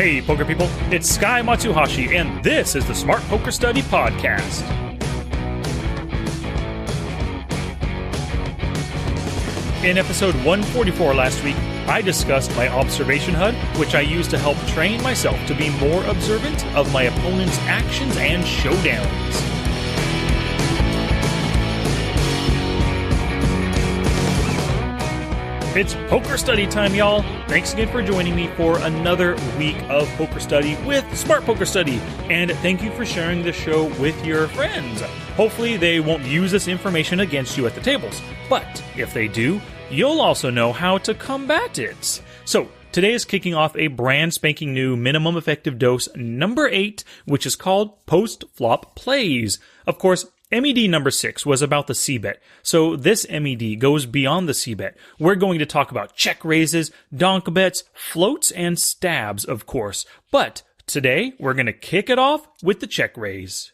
Hey, poker people, it's Sky Matsuhashi, and this is the Smart Poker Study Podcast. In episode 144 last week, I discussed my observation HUD, which I use to help train myself to be more observant of my opponent's actions and showdowns. It's poker study time, y'all. Thanks again for joining me for another week of poker study with Smart Poker Study. And thank you for sharing the show with your friends. Hopefully they won't use this information against you at the tables. But if they do, you'll also know how to combat it. So today is kicking off a brand spanking new minimum effective dose number 8, which is called post-flop plays. Of course, MED number 6 was about the C-bet, so this MED goes beyond the C-bet. We're going to talk about check raises, donk bets, floats, and stabs, of course. But today, we're going to kick it off with the check raise.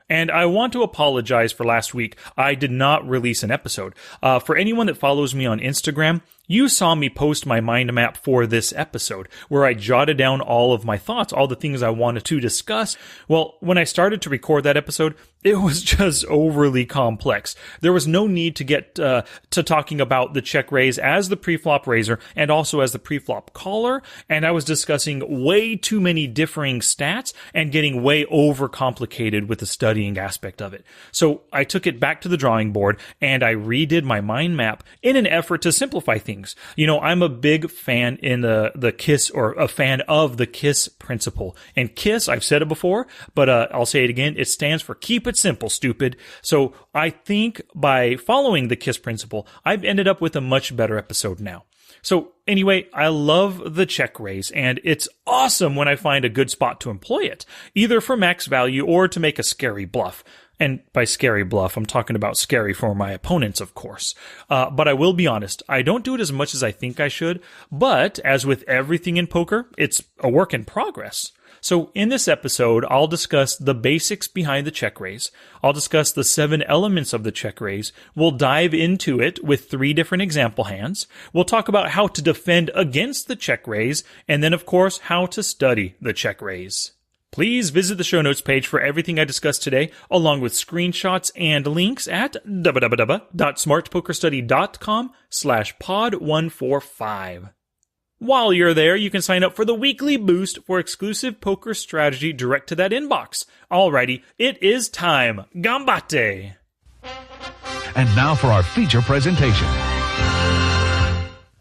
And I want to apologize for last week. I did not release an episode. For anyone that follows me on Instagram, you saw me post my mind map for this episode, where I jotted down all of my thoughts, all the things I wanted to discuss. Well, when I started to record that episode, it was just overly complex. There was no need to get to talking about the check raise as the preflop raiser and also as the preflop caller, and I was discussing way too many differing stats and getting way overcomplicated with the studying aspect of it. So I took it back to the drawing board and I redid my mind map in an effort to simplify things. You know, I'm a big fan in the KISS, or a fan of the KISS principle. And KISS, I've said it before, but I'll say it again. It stands for keep it simple, stupid. So I think by following the KISS principle, I've ended up with a much better episode now. So anyway, I love the check raise, and it's awesome when I find a good spot to employ it, either for max value or to make a scary bluff. And by scary bluff, I'm talking about scary for my opponents, of course. But I will be honest, I don't do it as much as I think I should. But as with everything in poker, it's a work in progress. So in this episode, I'll discuss the basics behind the check raise. I'll discuss the 7 elements of the check raise. We'll dive into it with 3 different example hands. We'll talk about how to defend against the check raise. And then, of course, how to study the check raise. Please visit the show notes page for everything I discussed today, along with screenshots and links at www.smartpokerstudy.com/pod145. While you're there, you can sign up for the weekly boost for exclusive poker strategy direct to that inbox. Alrighty, it is time. Gambate! And now for our feature presentation.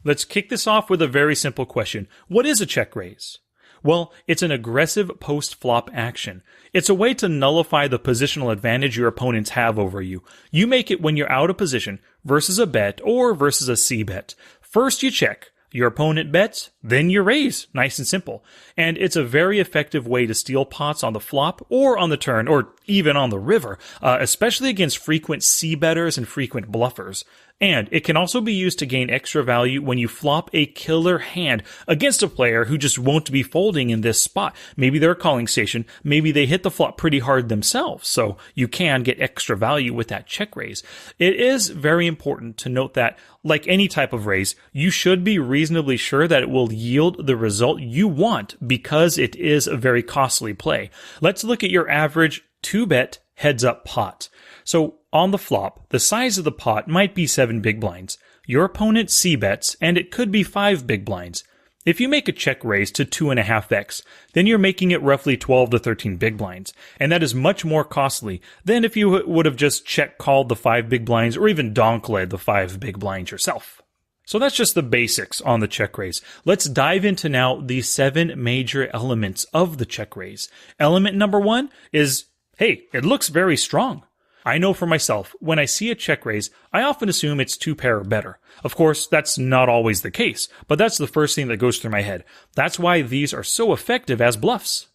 Let's kick this off with a very simple question. What is a check raise? Well, it's an aggressive post-flop action. It's a way to nullify the positional advantage your opponents have over you. You make it when you're out of position versus a bet or versus a C-bet. First you check. Your opponent bets, then you raise. Nice and simple. And it's a very effective way to steal pots on the flop or on the turn or even on the river, especially against frequent C-betters and frequent bluffers. And it can also be used to gain extra value when you flop a killer hand against a player who just won't be folding in this spot. Maybe they're a calling station. Maybe they hit the flop pretty hard themselves. So you can get extra value with that check raise. It is very important to note that, like any type of raise, you should be reasonably sure that it will yield the result you want because it is a very costly play. Let's look at your average 2-bet heads-up pot. So on the flop, the size of the pot might be 7 big blinds. Your opponent C-bets, and it could be 5 big blinds. If you make a check raise to 2.5x, then you're making it roughly 12 to 13 big blinds. And that is much more costly than if you would have just check called the 5 big blinds or even donk led the 5 big blinds yourself. So that's just the basics on the check raise. Let's dive into now the 7 major elements of the check raise. Element number 1 is, hey, it looks very strong. I know for myself, when I see a check raise, I often assume it's 2-pair or better. Of course, that's not always the case, but that's the first thing that goes through my head. That's why these are so effective as bluffs.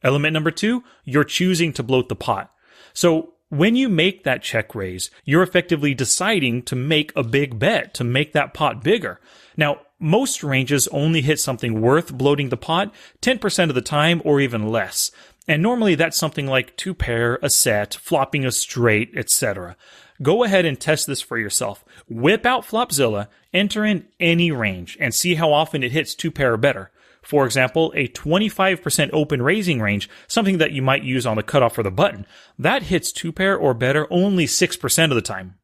Element number 2, you're choosing to bloat the pot. So when you make that check raise, you're effectively deciding to make a big bet, to make that pot bigger. Now, most ranges only hit something worth bloating the pot 10% of the time or even less. And normally that's something like 2-pair, a set, flopping a straight, etc. Go ahead and test this for yourself. Whip out Flopzilla, enter in any range, and see how often it hits 2-pair or better. For example, a 25% open raising range, something that you might use on the cutoff for the button, that hits 2-pair or better only 6% of the time.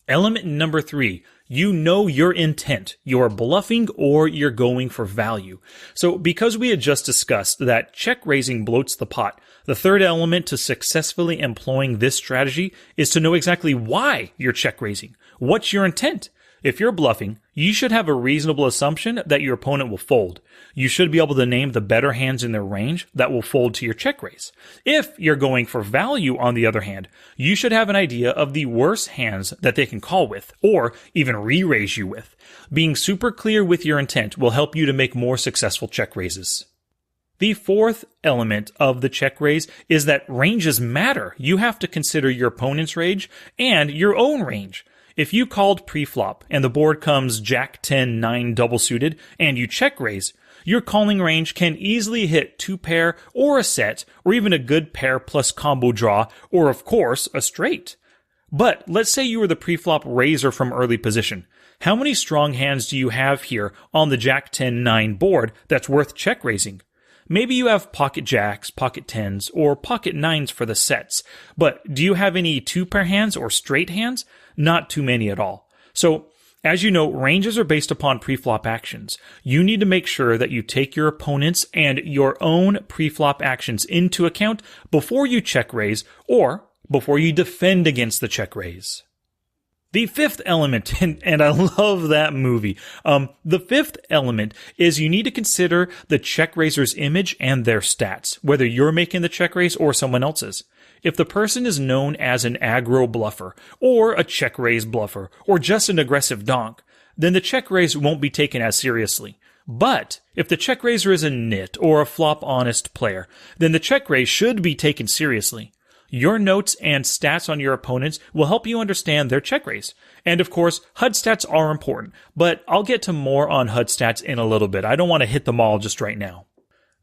Element number 3, you know your intent. You're bluffing or you're going for value. So because we had just discussed that check raising bloats the pot, the third element to successfully employing this strategy is to know exactly why you're check raising. What's your intent? If you're bluffing, you should have a reasonable assumption that your opponent will fold. You should be able to name the better hands in their range that will fold to your check raise. If you're going for value, on the other hand, you should have an idea of the worst hands that they can call with, or even re-raise you with. Being super clear with your intent will help you to make more successful check raises. The fourth element of the check raise is that ranges matter. You have to consider your opponent's range and your own range. If you called pre-flop and the board comes Jack 10-9 double suited and you check raise, your calling range can easily hit 2-pair or a set or even a good pair plus combo draw or of course a straight. But let's say you were the pre-flop raiser from early position. How many strong hands do you have here on the Jack 10-9 board that's worth check raising? Maybe you have pocket jacks, pocket 10s, or pocket 9s for the sets, but do you have any 2-pair hands or straight hands? Not too many at all. So, as you know, ranges are based upon pre-flop actions. You need to make sure that you take your opponent's and your own pre-flop actions into account before you check raise or before you defend against the check raise. The fifth element, and I love that movie, the fifth element is you need to consider the check raiser's image and their stats, whether you're making the check raise or someone else's. If the person is known as an aggro bluffer, or a check raise bluffer, or just an aggressive donk, then the check raise won't be taken as seriously. But if the check raiser is a nit or a flop honest player, then the check raise should be taken seriously. Your notes and stats on your opponents will help you understand their check raise. And of course, HUD stats are important, but I'll get to more on HUD stats in a little bit. I don't want to hit them all just right now.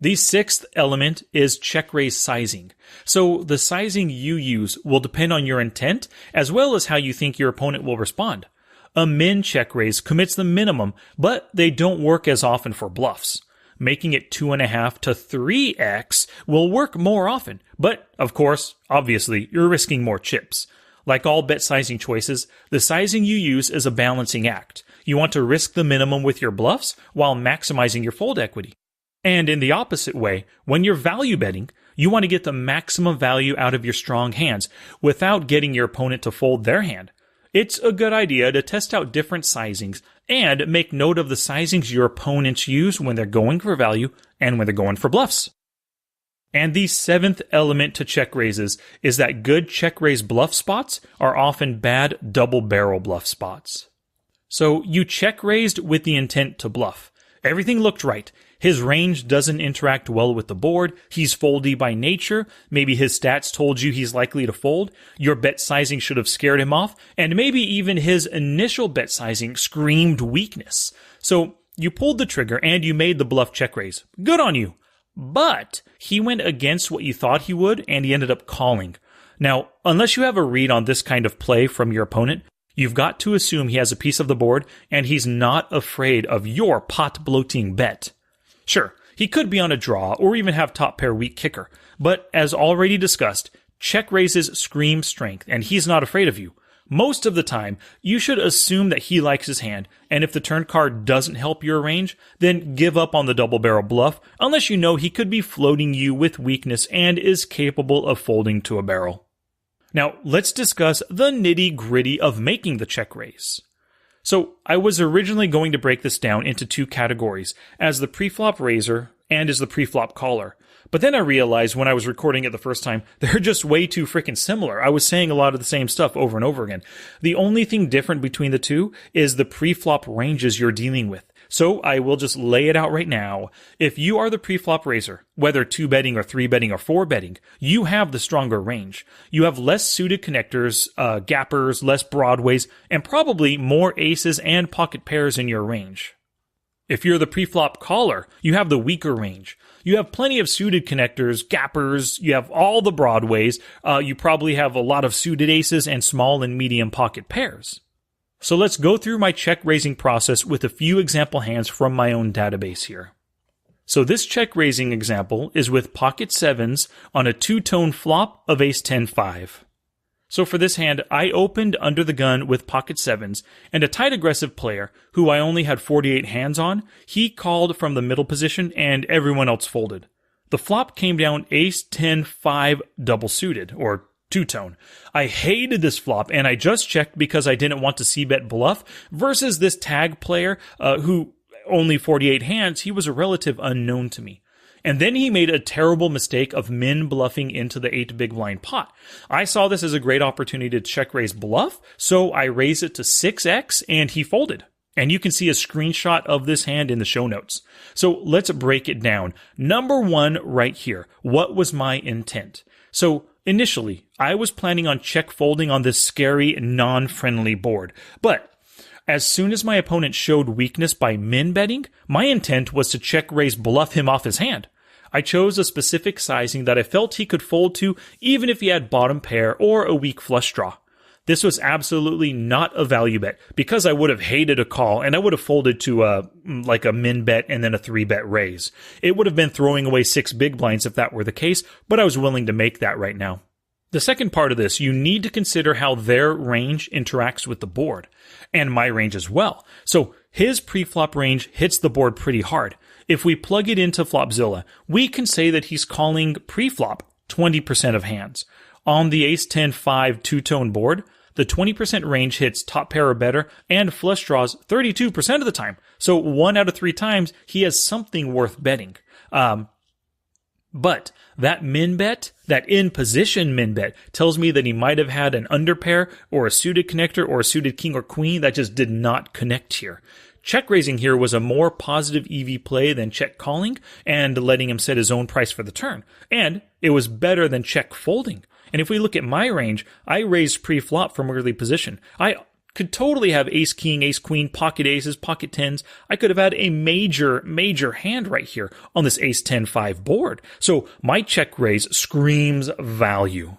The sixth element is check raise sizing. So the sizing you use will depend on your intent as well as how you think your opponent will respond. A min check raise commits the minimum, but they don't work as often for bluffs. Making it 2.5 to 3x will work more often, but of course, obviously, you're risking more chips. Like all bet sizing choices, the sizing you use is a balancing act. You want to risk the minimum with your bluffs while maximizing your fold equity. And in the opposite way, when you're value betting, you want to get the maximum value out of your strong hands without getting your opponent to fold their hand. It's a good idea to test out different sizings and make note of the sizings your opponents use when they're going for value and when they're going for bluffs. And the seventh element to check raises is that good check raise bluff spots are often bad double barrel bluff spots. So you check raised with the intent to bluff. Everything looked right. His range doesn't interact well with the board. He's foldy by nature. Maybe his stats told you he's likely to fold. Your bet sizing should have scared him off. And maybe even his initial bet sizing screamed weakness. So you pulled the trigger and you made the bluff check raise. Good on you. But he went against what you thought he would and he ended up calling. Now, unless you have a read on this kind of play from your opponent, you've got to assume he has a piece of the board and he's not afraid of your pot bloating bet. Sure, he could be on a draw or even have top pair weak kicker, but as already discussed, check raises scream strength and he's not afraid of you. Most of the time, you should assume that he likes his hand, and if the turn card doesn't help your range, then give up on the double barrel bluff unless you know he could be floating you with weakness and is capable of folding to a barrel. Now, let's discuss the nitty-gritty of making the check raise. So, I was originally going to break this down into two categories, as the pre-flop raiser and as the pre-flop caller. But then I realized when I was recording it the first time, they're just way too freaking similar. I was saying a lot of the same stuff over and over again. The only thing different between the two is the pre-flop ranges you're dealing with. So I will just lay it out right now. If you are the pre-flop raiser, whether 2-betting or 3-betting or 4-betting, you have the stronger range. You have less suited connectors, gappers, less broadways, and probably more aces and pocket pairs in your range. If you're the pre-flop caller, you have the weaker range. You have plenty of suited connectors, gappers, you have all the broadways, you probably have a lot of suited aces and small and medium pocket pairs. So let's go through my check raising process with a few example hands from my own database here. So this check raising example is with pocket sevens on a two-tone flop of ace 10-5. So for this hand, I opened under the gun with pocket sevens, and a tight aggressive player, who I only had 48 hands on, he called from the middle position and everyone else folded. The flop came down ace 10-5 double suited, or two-tone. I hated this flop, and I just checked because I didn't want to c-bet bluff versus this tag player who only 48 hands, he was a relative unknown to me. And then he made a terrible mistake of min bluffing into the 8 big blind pot. I saw this as a great opportunity to check raise bluff, so I raised it to 6x and he folded. And you can see a screenshot of this hand in the show notes. So let's break it down. Number 1 right here. What was my intent? So initially, I was planning on check folding on this scary, non-friendly board. But as soon as my opponent showed weakness by min betting, my intent was to check raise bluff him off his hand. I chose a specific sizing that I felt he could fold to even if he had bottom pair or a weak flush draw. This was absolutely not a value bet because I would have hated a call and I would have folded to a min bet and then a 3-bet raise. It would have been throwing away 6 big blinds if that were the case, but I was willing to make that right now. The second part of this, you need to consider how their range interacts with the board, and my range as well. So his pre-flop range hits the board pretty hard. If we plug it into Flopzilla, we can say that he's calling pre-flop 20% of hands. On the ace 10-5 two-tone board, the 20% range hits top pair or better, and flush draws 32% of the time. So 1 out of 3 times, he has something worth betting. But that min bet, that in position min bet, tells me that he might have had an underpair or a suited connector or a suited king or queen that just did not connect here. Check raising here was a more positive EV play than check calling and letting him set his own price for the turn. And it was better than check folding. And if we look at my range, I raised pre-flop from early position. I could totally have ace king, ace queen, pocket aces, pocket tens. I could have had a major hand right here on this ace 10-5 board. So my check raise screams value.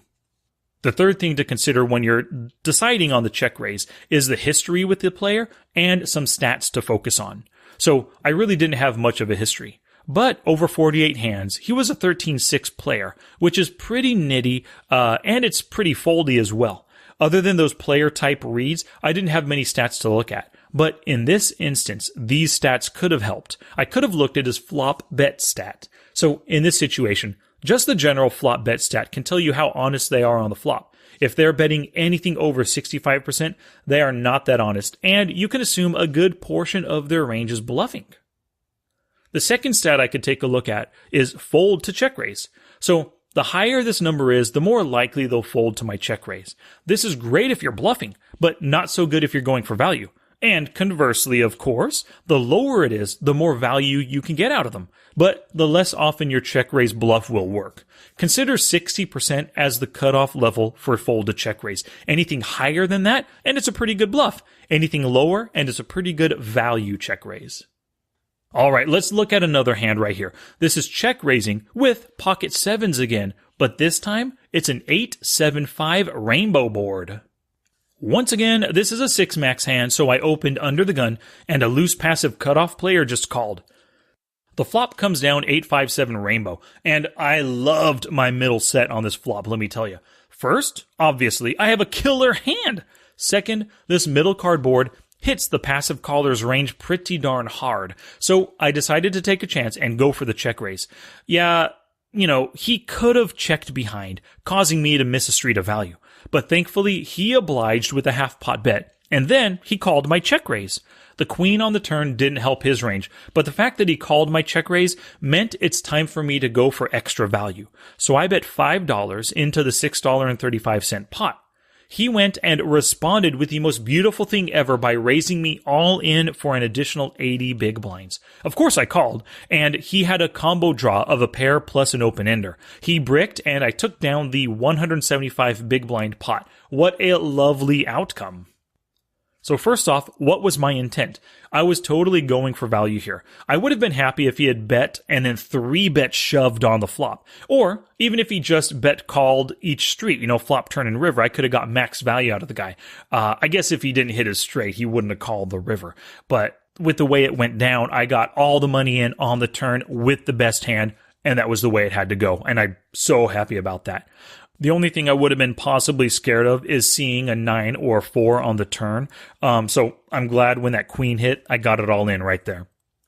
The third thing to consider when you're deciding on the check raise is the history with the player and some stats to focus on. So I really didn't have much of a history. But over 48 hands, he was a 13-6 player, which is pretty nitty, and it's pretty foldy as well. Other than those player type reads, I didn't have many stats to look at. But in this instance, these stats could have helped. I could have looked at his flop bet stat. So in this situation, just the general flop bet stat can tell you how honest they are on the flop. If they're betting anything over 65%, they are not that honest, and you can assume a good portion of their range is bluffing. The second stat I could take a look at is fold to check raise. So the higher this number is, the more likely they'll fold to my check raise. This is great if you're bluffing, but not so good if you're going for value. And conversely, of course, the lower it is, the more value you can get out of them. But the less often your check raise bluff will work. Consider 60% as the cutoff level for fold to check raise. Anything higher than that, and it's a pretty good bluff. Anything lower, and it's a pretty good value check raise. All right, let's look at another hand right here. This is check raising with pocket sevens again, but this time it's an 8-7-5 rainbow board. Once again, this is a 6-max hand, so I opened under the gun, and a loose passive cutoff player just called. The flop comes down 8-5-7 rainbow, and I loved my middle set on this flop, let me tell you. First, obviously, I have a killer hand. Second, this middle card board hits the passive caller's range pretty darn hard. So I decided to take a chance and go for the check raise. Yeah, he could have checked behind, causing me to miss a street of value. But thankfully, he obliged with a half-pot bet, and then he called my check raise. The queen on the turn didn't help his range, but the fact that he called my check raise meant it's time for me to go for extra value. So I bet $5 into the $6.35 pot. He went and responded with the most beautiful thing ever by raising me all in for an additional 80 big blinds. Of course I called, and he had a combo draw of a pair plus an open-ender. He bricked, and I took down the 175 big blind pot. What a lovely outcome. So first off, what was my intent? I was totally going for value here. I would have been happy if he had bet and then 3-bet shoved on the flop. Or even if he just bet called each street, flop, turn, and river, I could have got max value out of the guy. I guess if he didn't hit his straight, he wouldn't have called the river. But with the way it went down, I got all the money in on the turn with the best hand, and that was the way it had to go. And I'm so happy about that. The only thing I would have been possibly scared of is seeing a 9 or 4 on the turn. So I'm glad when that queen hit, I got it all in right there.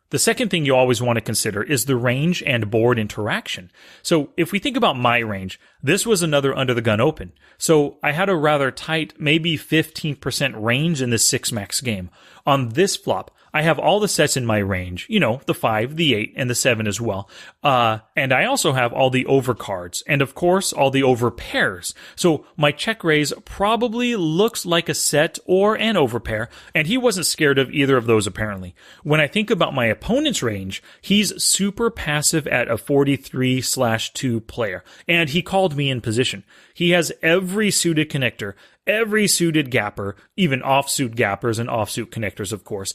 The second thing you always want to consider is the range and board interaction. So if we think about my range, this was another under the gun open. So I had a rather tight, maybe 15% range in this 6-max game. On this flop, I have all the sets in my range, the 5, the 8, and the 7 as well. And I also have all the overcards, and of course, all the overpairs. So my check raise probably looks like a set or an overpair, and he wasn't scared of either of those apparently. When I think about my opponent's range, he's super passive at a 43/2 player, and he called me in position. He has every suited connector, every suited gapper, even offsuit gappers and offsuit connectors, of course.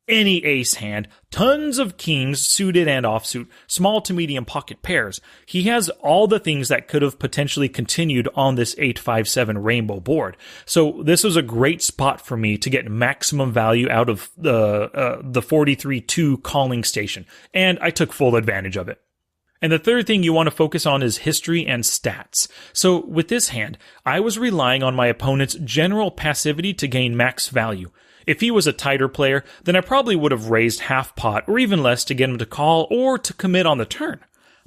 Any ace hand, tons of kings, suited and offsuit, small to medium pocket pairs. He has all the things that could have potentially continued on this 8-5-7 rainbow board. So this was a great spot for me to get maximum value out of the 43-2 calling station, and I took full advantage of it. And the third thing you want to focus on is history and stats. So with this hand, I was relying on my opponent's general passivity to gain max value. If he was a tighter player, then I probably would have raised half pot or even less to get him to call or to commit on the turn.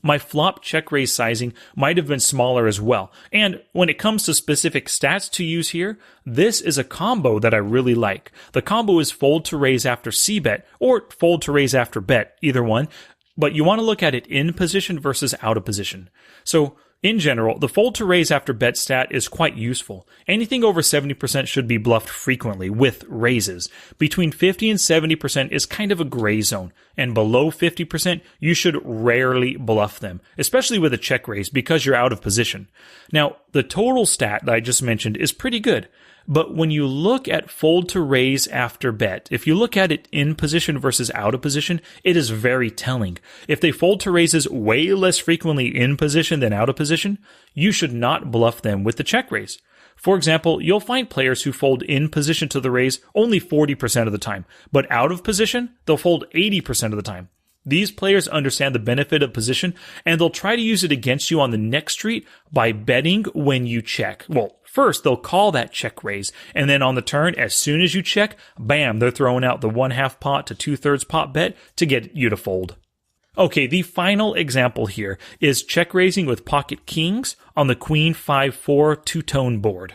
My flop check raise sizing might have been smaller as well. And when it comes to specific stats to use here, this is a combo that I really like. The combo is fold to raise after c-bet or fold to raise after bet, either one. But you want to look at it in position versus out of position. So in general, the fold to raise after bet stat is quite useful. Anything over 70% should be bluffed frequently with raises. Between 50 and 70% is kind of a gray zone, and below 50% you should rarely bluff them, especially with a check raise because you're out of position. Now, the total stat that I just mentioned is pretty good. But when you look at fold to raise after bet, if you look at it in position versus out of position, it is very telling. If they fold to raises way less frequently in position than out of position, you should not bluff them with the check raise. For example, you'll find players who fold in position to the raise only 40% of the time, but out of position, they'll fold 80% of the time. These players understand the benefit of position, and they'll try to use it against you on the next street by betting when you check. Well, first, they'll call that check raise, and then on the turn, as soon as you check, bam, they're throwing out the 1/2 pot to 2/3 pot bet to get you to fold. Okay, the final example here is check raising with pocket kings on the queen 5-4 two-tone board.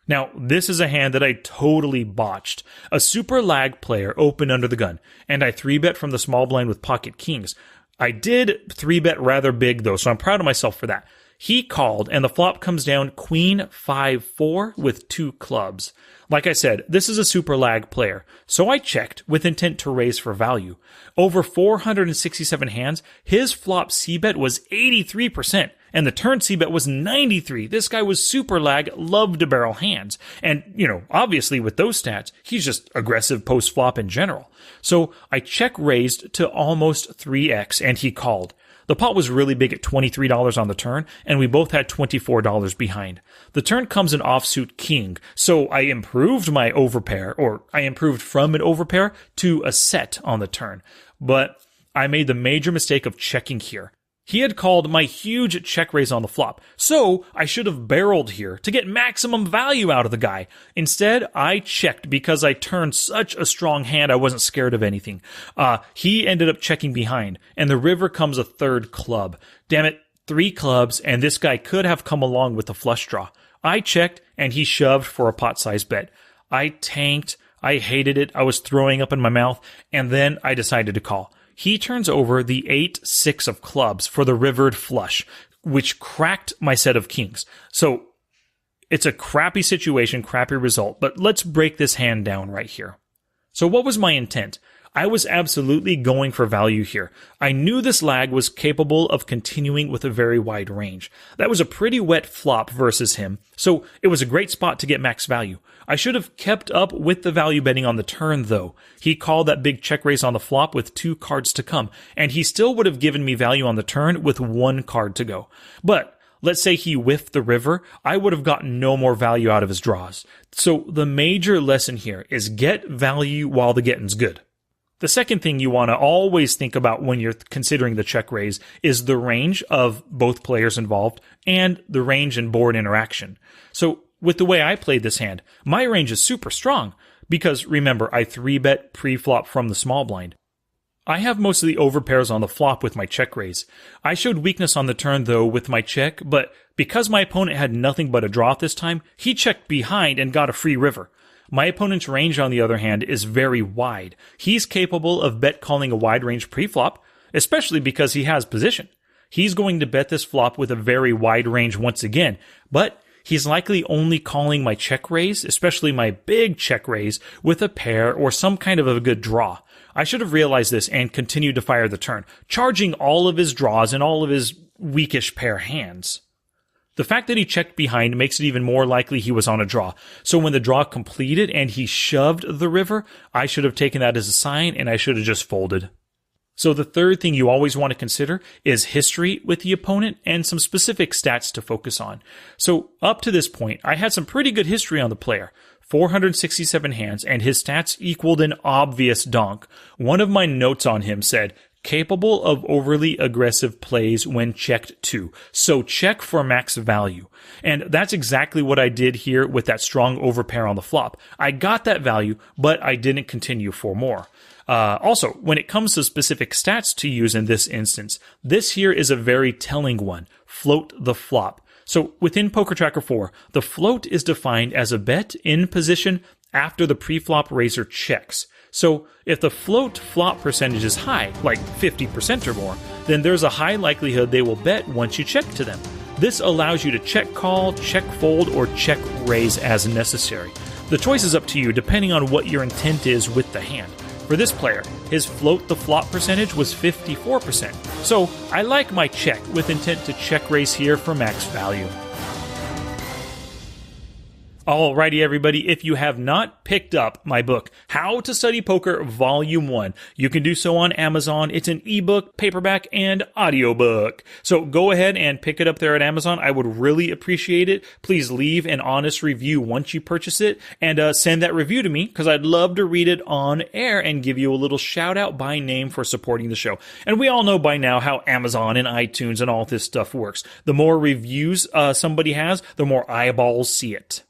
Now, this is a hand that I totally botched. A super lag player opened under the gun, and I 3-bet from the small blind with pocket kings. I did 3-bet rather big though, so I'm proud of myself for that. He called, and the flop comes down queen 5-4 with 2 clubs. Like I said, this is a super lag player, so I checked with intent to raise for value. Over 467 hands, his flop c-bet was 83%, and the turn c-bet was 93. This guy was super lag, loved to barrel hands. And, obviously with those stats, he's just aggressive post-flop in general. So I check raised to almost 3x, and he called. The pot was really big at $23 on the turn, and we both had $24 behind. The turn comes an offsuit king, so I improved my overpair, or I improved from an overpair to a set on the turn. But I made the major mistake of checking here. He had called my huge check raise on the flop, so I should have barreled here to get maximum value out of the guy. Instead, I checked because I turned such a strong hand I wasn't scared of anything. He ended up checking behind, and the river comes a 3rd club. Damn it, 3 clubs, and this guy could have come along with a flush draw. I checked, and he shoved for a pot-sized bet. I tanked, I hated it, I was throwing up in my mouth, and then I decided to call. He turns over the 8-6 of clubs for the rivered flush, which cracked my set of kings. So it's a crappy situation, crappy result, but let's break this hand down right here. So what was my intent? I was absolutely going for value here. I knew this lag was capable of continuing with a very wide range. That was a pretty wet flop versus him, so it was a great spot to get max value. I should have kept up with the value betting on the turn, though. He called that big check raise on the flop with 2 cards to come, and he still would have given me value on the turn with 1 card to go. But let's say he whiffed the river, I would have gotten no more value out of his draws. So the major lesson here is get value while the getting's good. The second thing you want to always think about when you're considering the check raise is the range of both players involved and the range and board interaction. So with the way I played this hand, my range is super strong because remember, I 3-bet pre-flop from the small blind. I have most of the overpairs on the flop with my check raise. I showed weakness on the turn though with my check, but because my opponent had nothing but a draw this time, he checked behind and got a free river. My opponent's range, on the other hand, is very wide. He's capable of bet calling a wide range preflop, especially because he has position. He's going to bet this flop with a very wide range once again, but he's likely only calling my check raise, especially my big check raise, with a pair or some kind of a good draw. I should have realized this and continued to fire the turn, charging all of his draws and all of his weakish pair hands. The fact that he checked behind makes it even more likely he was on a draw. So when the draw completed and he shoved the river, I should have taken that as a sign and I should have just folded. So the third thing you always want to consider is history with the opponent and some specific stats to focus on. So up to this point, I had some pretty good history on the player. 467 hands, and his stats equaled an obvious donk. One of my notes on him said, capable of overly aggressive plays when checked to. So check for max value. And that's exactly what I did here with that strong overpair on the flop. I got that value, but I didn't continue for more. Also, when it comes to specific stats to use in this instance, this here is a very telling one. Float the flop. So within Poker Tracker 4, the float is defined as a bet in position after the preflop raiser checks. So if the float flop percentage is high, like 50% or more, then there's a high likelihood they will bet once you check to them. This allows you to check call, check fold, or check raise as necessary. The choice is up to you depending on what your intent is with the hand. For this player, his float the flop percentage was 54%. So I like my check with intent to check raise here for max value. Alrighty, everybody, if you have not picked up my book, How to Study Poker Volume 1, you can do so on Amazon. It's an ebook, paperback, and audiobook. So go ahead and pick it up there at Amazon. I would really appreciate it. Please leave an honest review once you purchase it, and send that review to me, because I'd love to read it on air and give you a little shout out by name for supporting the show. And we all know by now how Amazon and iTunes and all this stuff works. The more reviews somebody has, the more eyeballs see it.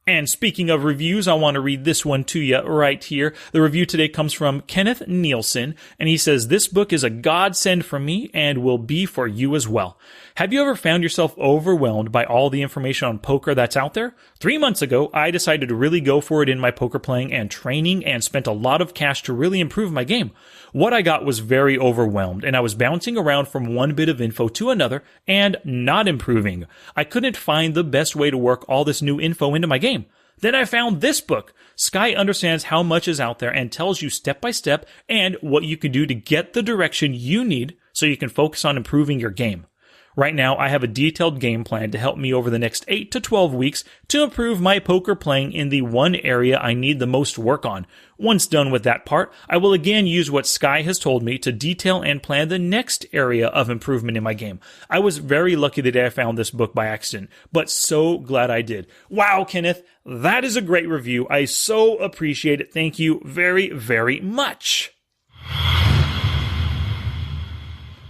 And speaking of reviews, I want to read this one to you right here. The review today comes from Kenneth Nielsen, and he says, "This book is a godsend for me and will be for you as well. Have you ever found yourself overwhelmed by all the information on poker that's out there? 3 months ago, I decided to really go for it in my poker playing and training and spent a lot of cash to really improve my game. What I got was very overwhelmed, and I was bouncing around from one bit of info to another and not improving. I couldn't find the best way to work all this new info into my game. Then I found this book. Sky understands how much is out there and tells you step by step and what you can do to get the direction you need so you can focus on improving your game. Right now, I have a detailed game plan to help me over the next 8 to 12 weeks to improve my poker playing in the one area I need the most work on. Once done with that part, I will again use what Sky has told me to detail and plan the next area of improvement in my game. I was very lucky the day I found this book by accident, but so glad I did." Wow, Kenneth, that is a great review. I so appreciate it. Thank you very, very much.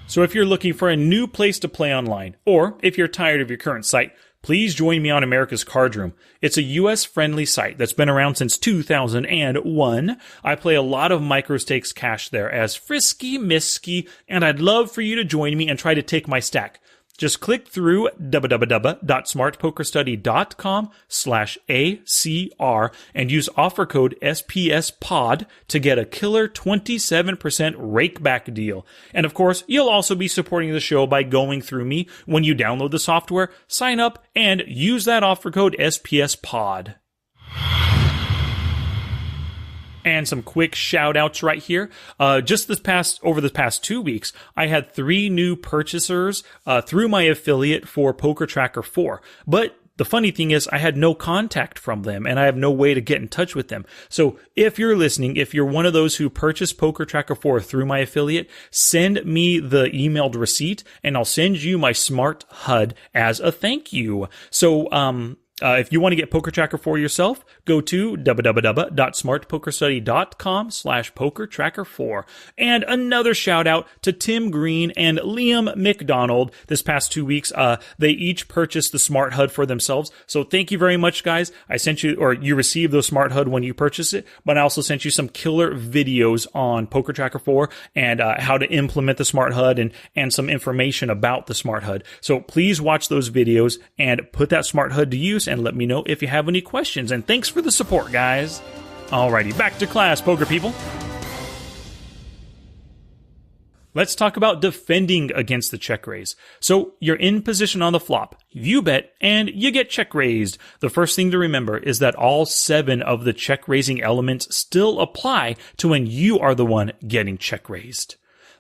So if you're looking for a new place to play online, or if you're tired of your current site, please join me on America's Card Room. It's a US-friendly site that's been around since 2001. I play a lot of micro-stakes cash there as Frisky Misky, and I'd love for you to join me and try to take my stack. Just click through www.smartpokerstudy.com/ACR and use offer code SPSPOD to get a killer 27% rakeback deal. And of course, you'll also be supporting the show by going through me when you download the software, sign up, and use that offer code SPSPOD. And some quick shout outs right here. Over the past 2 weeks, I had 3 new purchasers through my affiliate for Poker Tracker 4. But the funny thing is, I had no contact from them, and I have no way to get in touch with them. So if you're listening, if you're one of those who purchased Poker Tracker 4 through my affiliate, send me the emailed receipt, and I'll send you my smart HUD as a thank you. So, If you want to get Poker Tracker for yourself, go to www.smartpokerstudy.com/pokertracker4. And another shout out to Tim Green and Liam McDonald. This past 2 weeks, they each purchased the Smart HUD for themselves. So thank you very much, guys. I sent you, or you received the Smart HUD when you purchased it, but I also sent you some killer videos on Poker Tracker 4 and how to implement the Smart HUD and some information about the Smart HUD. So please watch those videos and put that Smart HUD to use and let me know if you have any questions. And thanks for the support, guys. Alrighty, back to class, poker people. Let's talk about defending against the check raise. So you're in position on the flop, you bet, and you get check raised. The first thing to remember is that all 7 of the check raising elements still apply to when you are the one getting check raised.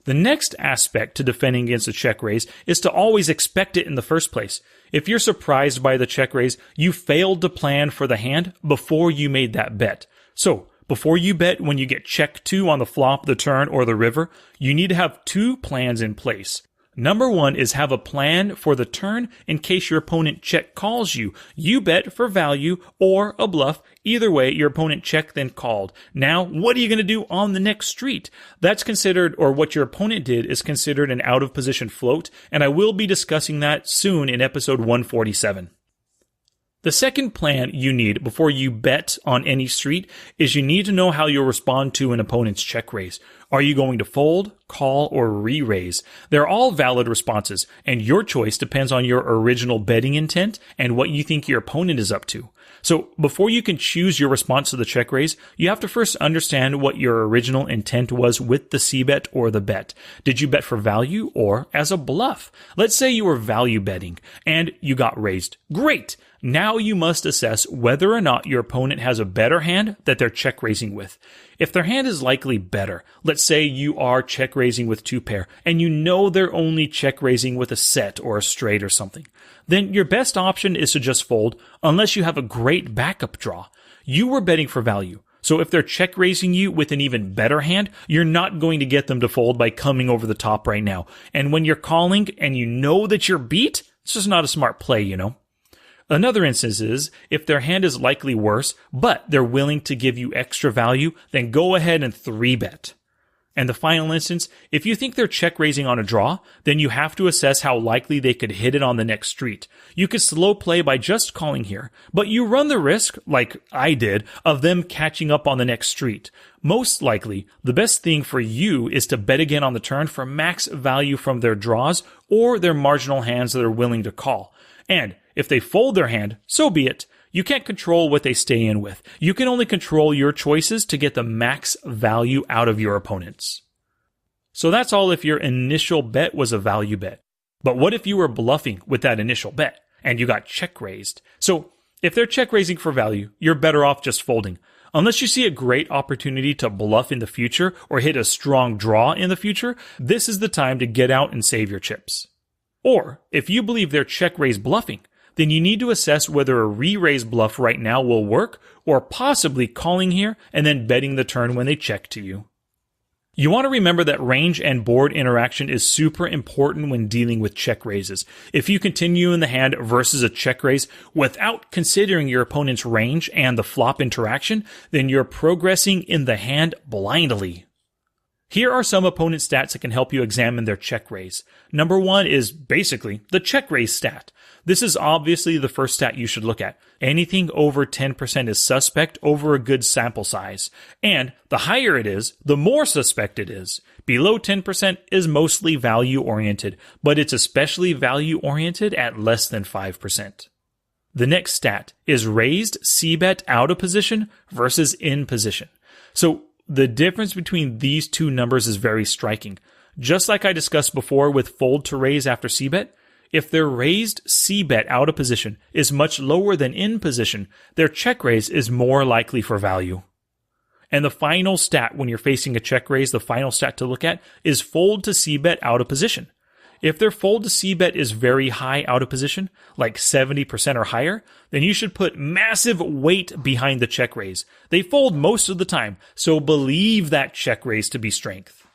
The next aspect to defending against a check raise is to always expect it in the first place. If you're surprised by the check raise, you failed to plan for the hand before you made that bet. So, before you bet when you get check 2 on the flop, the turn, or the river, you need to have 2 plans in place. Number 1 is have a plan for the turn in case your opponent check calls you. You bet for value or a bluff. Either way, your opponent checked then called. Now, what are you going to do on the next street? That's considered, or what your opponent did is considered an out of position float, and I will be discussing that soon in episode 147. The second plan you need before you bet on any street is you need to know how you'll respond to an opponent's check raise. Are you going to fold, call, or re-raise? They're all valid responses, and your choice depends on your original betting intent and what you think your opponent is up to. So before you can choose your response to the check raise, you have to first understand what your original intent was with the c-bet or the bet. Did you bet for value or as a bluff? Let's say you were value betting and you got raised. Great! Now you must assess whether or not your opponent has a better hand that they're check raising with. If their hand is likely better, let's say you are check raising with 2 pair and you know they're only check raising with a set or a straight or something, then your best option is to just fold unless you have a great backup draw. You were betting for value. So if they're check raising you with an even better hand, you're not going to get them to fold by coming over the top right now. And when you're calling and you know that you're beat, it's just not a smart play, you know. Another instance is, if their hand is likely worse, but they're willing to give you extra value, then go ahead and 3-bet. And the final instance, if you think they're check raising on a draw, then you have to assess how likely they could hit it on the next street. You could slow play by just calling here, but you run the risk, like I did, of them catching up on the next street. Most likely, the best thing for you is to bet again on the turn for max value from their draws or their marginal hands that are willing to call. And if they fold their hand, so be it. You can't control what they stay in with. You can only control your choices to get the max value out of your opponents. So that's all if your initial bet was a value bet. But what if you were bluffing with that initial bet and you got check raised? So if they're check raising for value, you're better off just folding. Unless you see a great opportunity to bluff in the future or hit a strong draw in the future, this is the time to get out and save your chips. Or if you believe they're check raise bluffing, then you need to assess whether a re-raise bluff right now will work, or possibly calling here and then betting the turn when they check to you. You want to remember that range and board interaction is super important when dealing with check raises. If you continue in the hand versus a check raise without considering your opponent's range and the flop interaction, then you're progressing in the hand blindly. Here are some opponent stats that can help you examine their check raise. Number 1 is basically the check raise stat. This is obviously the first stat you should look at. Anything over 10% is suspect over a good sample size. And the higher it is, the more suspect it is. Below 10% is mostly value-oriented, but it's especially value-oriented at less than 5%. The next stat is raised c-bet out of position versus in position. So the difference between these two numbers is very striking. Just like I discussed before with fold to raise after c-bet, if their raised c-bet out of position is much lower than in position, their check raise is more likely for value. And the final stat when you're facing a check raise, the final stat to look at is fold to c-bet out of position. If their fold to c-bet is very high out of position, like 70% or higher, then you should put massive weight behind the check raise. They fold most of the time, so believe that check raise to be strength.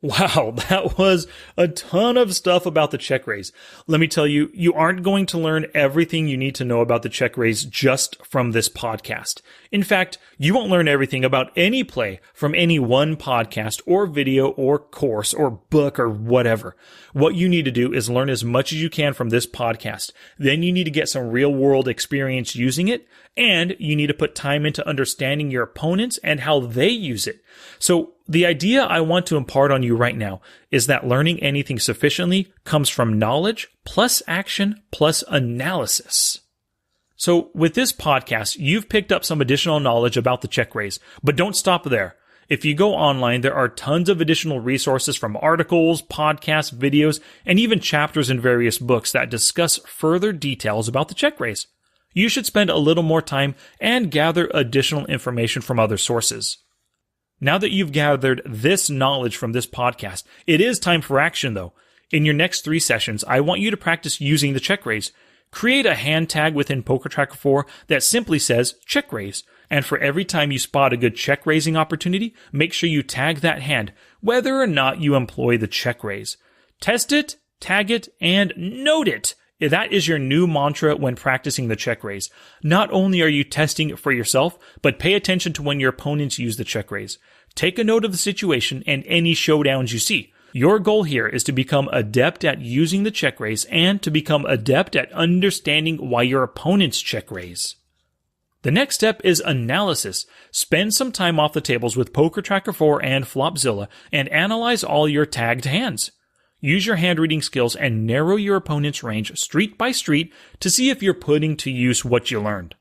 Wow, that was a ton of stuff about the check raise. Let me tell you, you aren't going to learn everything you need to know about the check raise just from this podcast. In fact, you won't learn everything about any play from any one podcast or video or course or book or whatever. What you need to do is learn as much as you can from this podcast. Then you need to get some real world experience using it, and you need to put time into understanding your opponents and how they use it. So the idea I want to impart on you right now is that learning anything sufficiently comes from knowledge plus action plus analysis. So with this podcast, you've picked up some additional knowledge about the check raise, but don't stop there. If you go online, there are tons of additional resources from articles, podcasts, videos, and even chapters in various books that discuss further details about the check raise. You should spend a little more time and gather additional information from other sources. Now that you've gathered this knowledge from this podcast, it is time for action though. In your next 3 sessions, I want you to practice using the check raise. Create a hand tag within Poker Tracker 4 that simply says check raise. And for every time you spot a good check raising opportunity, make sure you tag that hand, whether or not you employ the check raise. Test it, tag it, and note it. That is your new mantra when practicing the check raise. Not only are you testing it for yourself, but pay attention to when your opponents use the check raise. Take a note of the situation and any showdowns you see. Your goal here is to become adept at using the check raise and to become adept at understanding why your opponents check raise. The next step is analysis. Spend some time off the tables with Poker Tracker 4 and Flopzilla and analyze all your tagged hands. Use your hand reading skills and narrow your opponent's range street by street to see if you're putting to use what you learned.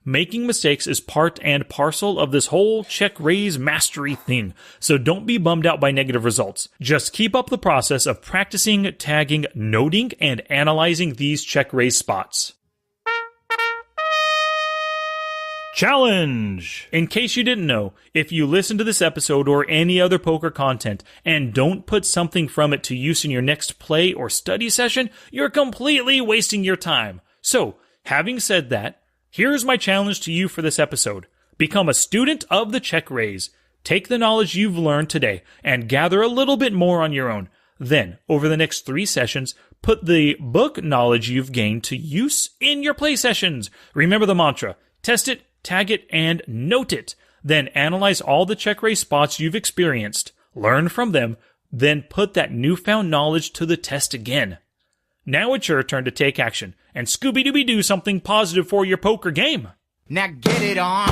Making mistakes is part and parcel of this whole check raise mastery thing, so don't be bummed out by negative results. Just keep up the process of practicing, tagging, noting, and analyzing these check raise spots. Challenge! In case you didn't know, if you listen to this episode or any other poker content and don't put something from it to use in your next play or study session, you're completely wasting your time. So, having said that, here's my challenge to you for this episode. Become a student of the check raise. Take the knowledge you've learned today and gather a little bit more on your own. Then, over the next 3 sessions, put the book knowledge you've gained to use in your play sessions. Remember the mantra. Test it, tag it, and note it. Then analyze all the check raise spots you've experienced. Learn from them. Then put that newfound knowledge to the test again. Now it's your turn to take action and Scooby-Dooby-Doo something positive for your poker game. Now get it on.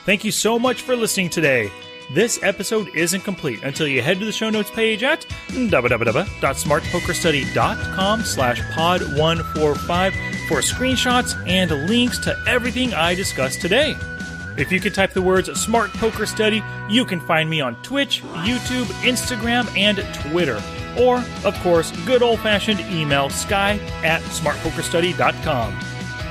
Thank you so much for listening today. This episode isn't complete until you head to the show notes page at www.smartpokerstudy.com/pod145 for screenshots and links to everything I discussed today. If you could type the words Smart Poker Study, you can find me on Twitch, YouTube, Instagram, and Twitter. Or, of course, good old-fashioned email sky@smartpokerstudy.com.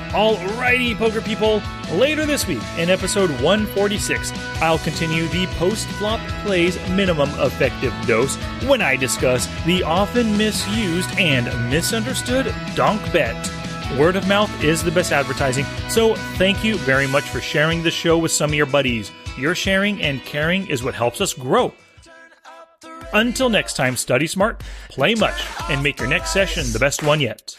Alrighty, poker people, later this week in episode 146, I'll continue the post-flop plays minimum effective dose when I discuss the often misused and misunderstood donk bet. Word of mouth is the best advertising, so thank you very much for sharing the show with some of your buddies. Your sharing and caring is what helps us grow. Until next time, study smart, play much, and make your next session the best one yet.